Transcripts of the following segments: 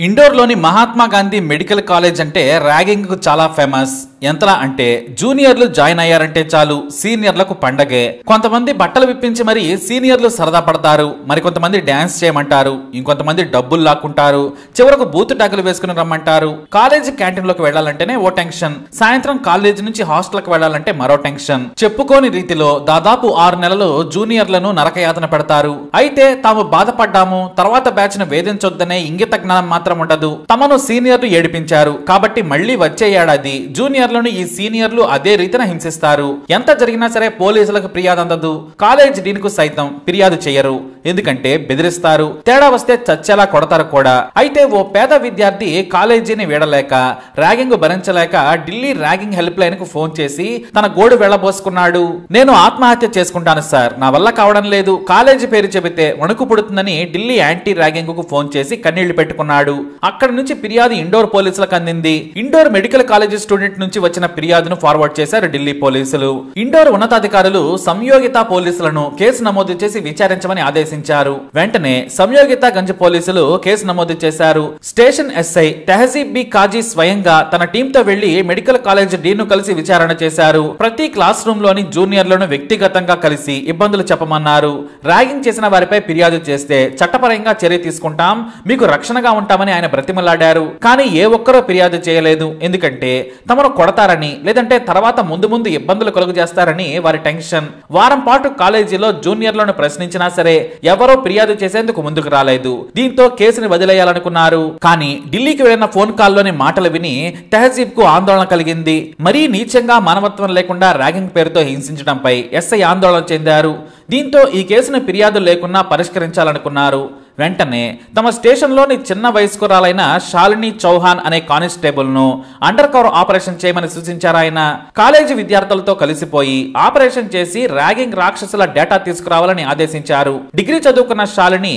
ఇండోర్లోని Mahatma Gandhi medical college అంటే ర్యాగింగ్కు చాలా famous. ఎంతలా అంటే జూనియర్లు జాయిన్ అయ్యారంటే చాలు సీనియర్లకు పండగే. కొంతమంది బట్టలు విప్పించి మరి సీనియర్లు సరదా పడతారు, మరికొంతమంది డాన్స్ చేయమంటారు, ఇంకొంతమంది డబ్బులు లాక్కుంటారు, చివరకు బూతు టాకులు వేసుకుని రమ్మంటారు. కాలేజీ క్యాంటీన్ లోకి వెళ్లాలంటేనే ఓ టెన్షన్, సాయంత్రం కాలేజీ నుంచి హాస్టల్కి వెళ్లాలంటే మరో టెన్షన్. చెప్పుకోని రీతిలో దాదాపు 6 నెలలు జూనియర్లను నరకయాతన పెడతారు. అయితే తాము బాధపడ్డాము, తర్వాత బ్యాచ్ ను వేధించొద్దనే ఇంగిత జ్ఞానం మాత్రం ఉండదు. తమను సీనియర్లు ఏడిపించారు కాబట్టి మళ్లీ వచ్చే ఏడాది జూనియర్లను ఈ సీనియర్లు అదే రీతిన హింసిస్తారు. ఎంత జరిగినా సరే పోలీసులకు ఫిర్యాదు అందదు, కాలేజ్ డీన్ కు సైతం ఫిర్యాదు చేయరు. ఎందుకంటే బెదిరిస్తారు, తేడా వస్తే చచ్చేలా కొడతారు కూడా. అయితే ఓ పేద విద్యార్థి కాలేజీని వీడలేక, ర్యాగింగ్ భరించలేక ఢిల్లీ ర్యాగింగ్ హెల్ప్ లైన్ కు ఫోన్ చేసి తన గోడు వెళ్లబోసుకున్నాడు. నేను ఆత్మహత్య చేసుకుంటాను సార్, నా వల్ల కావడం లేదు, కాలేజీ పేరు చెబితే వణుకు పుడుతుందని ఢిల్లీ యాంటీ ర్యాగింగ్ కు ఫోన్ చేసి కన్నీళ్లు పెట్టుకున్నాడు. అక్కడి నుంచి ఫిర్యాదు ఇండోర్ పోలీసులకు అందింది. ఇండోర్ మెడికల్ కాలేజీ స్టూడెంట్ నుంచి వచ్చిన ఫిర్యాదును ఫార్వర్డ్ చేశారు ఢిల్లీ పోలీసులు. ఇండోర్ ఉన్నతాధికారులు సంయోగిత పోలీసులను కేసు నమోదు చేసి విచారించమని ఆదేశించారు. వెంటనే సంయోగిత గంజ్ పోలీసులు కేసు నమోదు చేశారు. స్టేషన్ ఎస్ఐ తెహజీబ్ బి కాజీ స్వయంగా తన టీంతో వెళ్లి మెడికల్ కాలేజ్ డీన్ ను కలిసి విచారణ చేశారు. ప్రతి క్లాస్ రూమ్ లోని జూనియర్లను వ్యక్తిగతంగా కలిసి ఇబ్బందులు చెప్పమన్నారు. ర్యాగింగ్ చేసిన వారిపై ఫిర్యాదు చేస్తే చట్టపరంగా చర్య తీసుకుంటాం, మీకు రక్షణగా ఉంటామని ఆయన బ్రతిమలాడారు. కానీ ఏ ఒక్కరూ ఫిర్యాదు చేయలేదు. ఎందుకంటే తమను కొడతారని, లేదంటే తర్వాత ముందు ముందు ఇబ్బందులు కలుగు చేస్తారని వారి టెన్షన్. వారం పాటు కాలేజీలో జూనియర్లను ప్రశ్నించినా సరే ఎవరో ఫిర్యాదు చేసేందుకు ముందుకు రాలేదు. దీంతో కేసుని వదిలేయాలనుకున్నారు. కానీ ఢిల్లీకి వెళ్లిన ఫోన్ కాల్లోని మాటలు విని తెహజీబ్ కు ఆందోళన కలిగింది. మరీ నీచంగా మానవత్వం లేకుండా ర్యాగింగ్ పేరుతో హింసించడంపై ఎస్ఐ ఆందోళన చెందారు. దీంతో ఈ కేసును ఫిర్యాదు లేకున్నా పరిష్కరించాలనుకున్నారు. వెంటనే తమ స్టేషన్లోని చిన్న వయస్కురాలైన శాలిని చౌహాన్ అనే కానిస్టేబుల్ ను అండర్ కవర్ ఆపరేషన్ చేయమని సూచించారు. ఆయన కాలేజీ విద్యార్థులతో కలిసిపోయి ఆపరేషన్ చేసి ర్యాగింగ్ రాక్షసుల డేటా తీసుకురావాలని ఆదేశించారు. డిగ్రీ చదువుకున్న శాలిని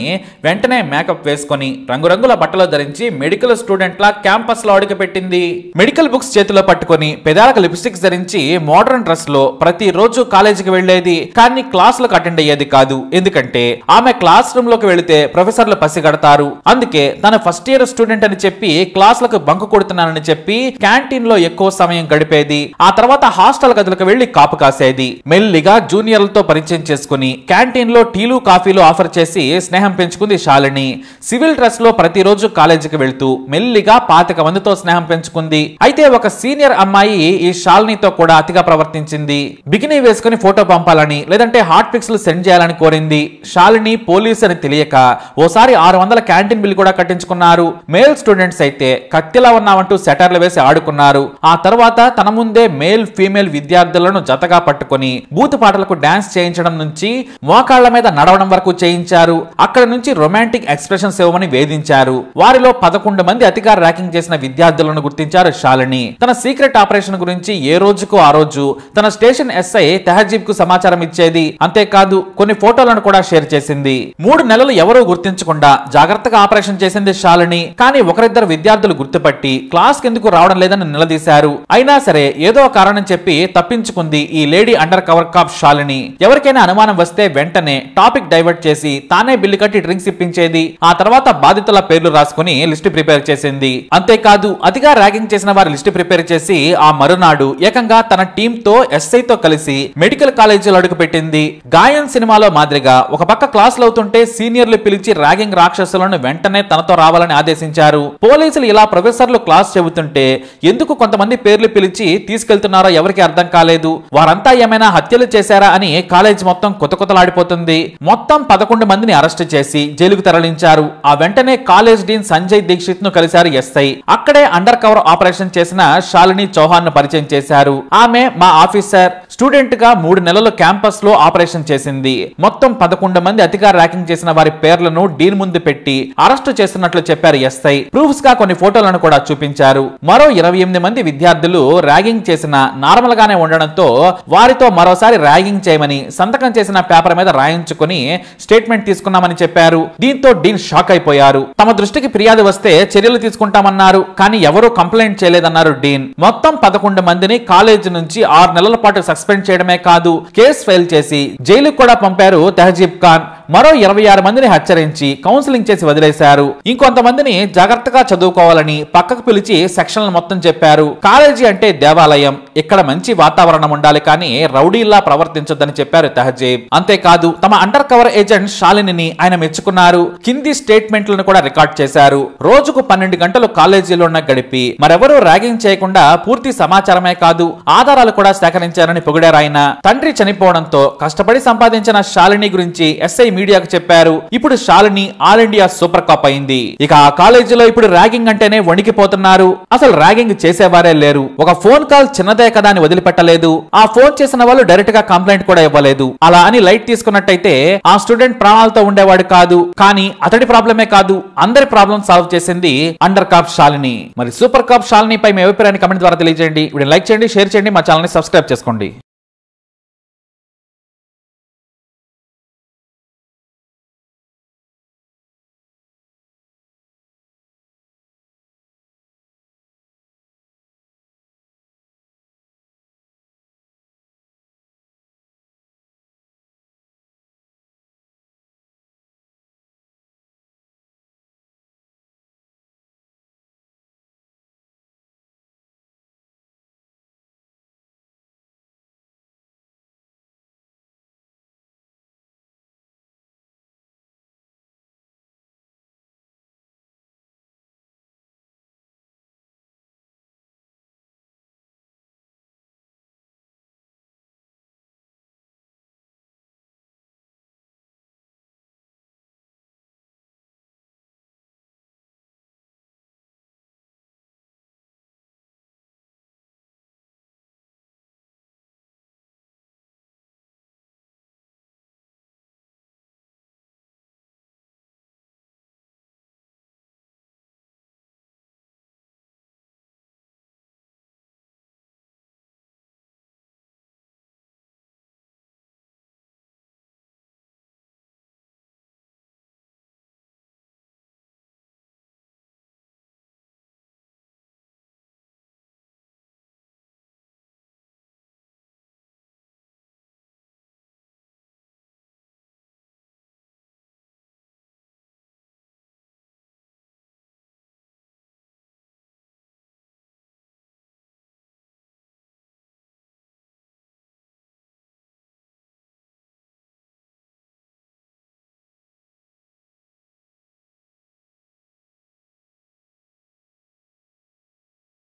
వెంటనే మేకప్ వేసుకుని రంగురంగుల బట్టలు ధరించి మెడికల్ స్టూడెంట్ లా క్యాంపస్ లో అడుగుపెట్టింది. మెడికల్ బుక్స్ చేతిలో పట్టుకుని పెదాలకు లిప్స్టిక్స్ ధరించి మోడర్న్ డ్రెస్ లో ప్రతి రోజు కాలేజీకి వెళ్లేది. కానీ క్లాసులకు అటెండ్ అయ్యేది కాదు. ఎందుకంటే ఆమె క్లాస్ రూమ్ లోకి వెళితే ప్రొఫెసర్లు పసిగడతారు. అందుకే తన ఫస్ట్ ఇయర్ స్టూడెంట్ అని చెప్పి క్లాసులకు బంకు కొడుతున్నానని చెప్పి క్యాంటీన్ లో ఎక్కువ సమయం గడిపేది. ఆ తర్వాత హాస్టల్ గదులకు వెళ్లి కాపు కాసేది. మెల్లిగా జూనియర్లతో పరిచయం చేసుకుని క్యాంటీన్ లో టీలు కాఫీలు ఆఫర్ చేసి స్నేహం పెంచుకుంది శాలిని. సివిల్ డ్రెస్ లో ప్రతిరోజు కాలేజీకి వెళ్తూ మెల్లిగా 25 మందితో స్నేహం పెంచుకుంది. అయితే ఒక సీనియర్ అమ్మాయి ఈ శాలినితో కూడా అతిగా ప్రవర్తించింది. బికినీ వేసుకుని ఫోటో పంపాలని, లేదంటే హాట్ పిక్స్ సెండ్ చేయాలని కోరింది. శాలిని పోలీస్ అని తెలియక ఓసారి 600 క్యాంటీన్ బిల్ కూడా కట్టించుకున్నారు. మేల్ స్టూడెంట్స్ అయితే కత్తిలా ఉన్నామంటూ సెటర్లు వేసి ఆడుకున్నారు. ఆ తర్వాత తన ముందే మేల్ ఫీమేల్ విద్యార్థులను జతగా పట్టుకుని బూతు పాటలకు డాన్స్ చేయించడం నుంచి మోకాళ్ల మీద నడవడం వరకు చేయించారు. అక్కడ నుంచి రొమాంటిక్ ఎక్స్ప్రెషన్స్ ఇవ్వమని వేధించారు. వారిలో 11 మంది అతిగా ర్యాకింగ్ చేసిన విద్యార్థులను గుర్తించారు శాలిని. తన సీక్రెట్ ఆపరేషన్ గురించి ఏ రోజుకు ఆ రోజు తన స్టేషన్ ఎస్ఐ తెహజీబ్ కు సమాచారం ఇచ్చేది. అంతేకాదు కొన్ని ఫోటోలను కూడా షేర్ చేసింది. 3 నెలలు ఎవరూ గుర్తించకుండా జాగ్రత్తగా ఆపరేషన్ చేసింది శాలిని. కానీ ఒకరిద్దరు విద్యార్థులు గుర్తుపట్టి క్లాస్ కెందుకు రావడం లేదని నిలదీశారు. అయినా సరే ఏదో కారణం చెప్పి తప్పించుకుంది ఈ lady undercover cop Shalini. ఎవరికైనా అనుమానం వస్తే వెంటనే టాపిక్ డైవర్ట్ చేసి తానే బిల్లు కట్టి డ్రింక్స్ ఇప్పించేది. ఆ తర్వాత బాధితుల పేర్లు రాసుకుని లిస్టు ప్రిపేర్ చేసింది. అంతేకాదు అతిగా ర్యాగింగ్ చేసిన వారి లిస్టు ప్రిపేర్ చేసి ఆ మరునాడు ఏకంగా తన టీమ్ తో ఎస్ఐతో కలిసి మెడికల్ కాలేజీలో అడుగుపెట్టింది. గాయం సినిమాలో మాదిరిగా ఒక పక్క క్లాసులు అవుతుంటే సీనియర్లు పిలిచి ర్యాగింగ్ రాక్షసులను వెంటనే తనతో రావాలని ఆదేశించారు. పోలీసులు ఇలా ప్రొఫెసర్లు క్లాస్ చెబుతుంటే ఎందుకు కొంతమంది పేర్లు పిలిచి తీసుకెళ్తున్నారో ఎవరికి అర్థం కాలేదు. వారంతా ఏమైనా హత్యలు చేశారా అని కాలేజ్ మొత్తం కొతకొతలాడిపోతుంది. మొత్తం 11 మందిని అరెస్ట్ చేసి జైలుకు తరలించారు. ఆ వెంటనే కాలేజ్ డీన్ సంజయ్ దీక్షిత్ ను కలిశారు ఎస్ఐ. అక్కడే అండర్ కవర్ ఆపరేషన్ చేసిన శాలిని చౌహాన్ ను పరిచయం చేశారు. ఆమె మా ఆఫీసర్, స్టూడెంట్ గా 3 నెలలు క్యాంపస్ లో ఆపరేషన్ చేసింది. మొత్తం 11 మంది అతిగా ర్యాకింగ్ చేసిన వారి పేర్లను డీన్ ముందు పెట్టి అరెస్టు చేస్తున్నట్లు చెప్పారు ఎస్ఐ. ప్రూఫ్స్ గా కొన్ని ఫోటోలను కూడా చూపించారు. మరో 28 మంది విద్యార్థులు ర్యాగింగ్ చేసిన నార్మల్ గానే ఉండడంతో వారితో మరోసారి ర్యాగింగ్ చేయమని సంతకం చేసిన పేపర్ మీద రాయించుకుని స్టేట్మెంట్ తీసుకున్నామని చెప్పారు. దీంతో డీన్ షాక్ అయిపోయారు. తమ దృష్టికి ఫిర్యాదు వస్తే చర్యలు తీసుకుంటామన్నారు. కానీ ఎవరూ కంప్లైంట్ చేయలేదన్నారు డీన్. మొత్తం 11 మందిని కాలేజీ నుంచి 6 నెలల పాటు సస్పెండ్ చేయడమే కాదు కేసు ఫైల్ చేసి జైలుకు కూడా పంపారు తెహజీబ్ ఖాన్. మరో 26 మందిని హెచ్చరించి కౌన్సిలింగ్ చేసి వదిలేశారు. ఇంకొంతమందిని జాగ్రత్తగా చదువుకోవాలని పక్కకు పిలిచి సెక్షన్లు మొత్తం చెప్పారు. కాలేజీ అంటే దేవాలయం, ఇక్కడ మంచి వాతావరణం ఉండాలి కానీ రౌడీల్లా ప్రవర్తించొద్దని చెప్పారు తహజీబ్. అంతేకాదు తమ అండర్ కవర్ ఏజెంట్ శాలినిని ఆయన మెచ్చుకున్నారు. కింది స్టేట్మెంట్లను కూడా రికార్డ్ చేశారు. రోజుకు 12 గంటలు కాలేజీలోనే గడిపి మరెవరూ ర్యాగింగ్ చేయకుండా పూర్తి సమాచారమే కాదు ఆధారాలు కూడా సేకరించారని పొగిడారు ఆయన. తండ్రి చనిపోవడంతో కష్టపడి సంపాదించిన శాలిని గురించి ఎస్ఐ మీడియాకు చెప్పారు. ఇప్పుడు Shalini all India super cup అయింది. ఇక ఆ కాలేజీలో ఇప్పుడు ర్యాగింగ్ అంటేనే వణికిపోతున్నారు. అసలు ర్యాగింగ్ చేసేవారే లేరు. ఒక ఫోన్ కాల్ చిన్నదే కదా అని వదిలిపెట్టలేదు. ఆ ఫోన్ చేసిన వాళ్ళు డైరెక్ట్ గా కంప్లైంట్ కూడా ఇవ్వలేదు. అలా అని లైట్ తీసుకున్నట్టయితే ఆ స్టూడెంట్ ప్రాణాలతో ఉండేవాడు కాదు. కానీ అతడి ప్రాబ్లమే కాదు, అందరి ప్రాబ్లం సాల్వ్ చేసింది అండర్ కాప్ శాలిని. మరి సూపర్ కాప్ శాలిని పై మీ అభిప్రాయాన్ని కమెంట్ ద్వారా తెలియజేయండి. వీడియో లైక్ చేయండి, షేర్ చేయండి, మా ఛానల్ ని సబ్స్క్రైబ్ చేసుకోండి.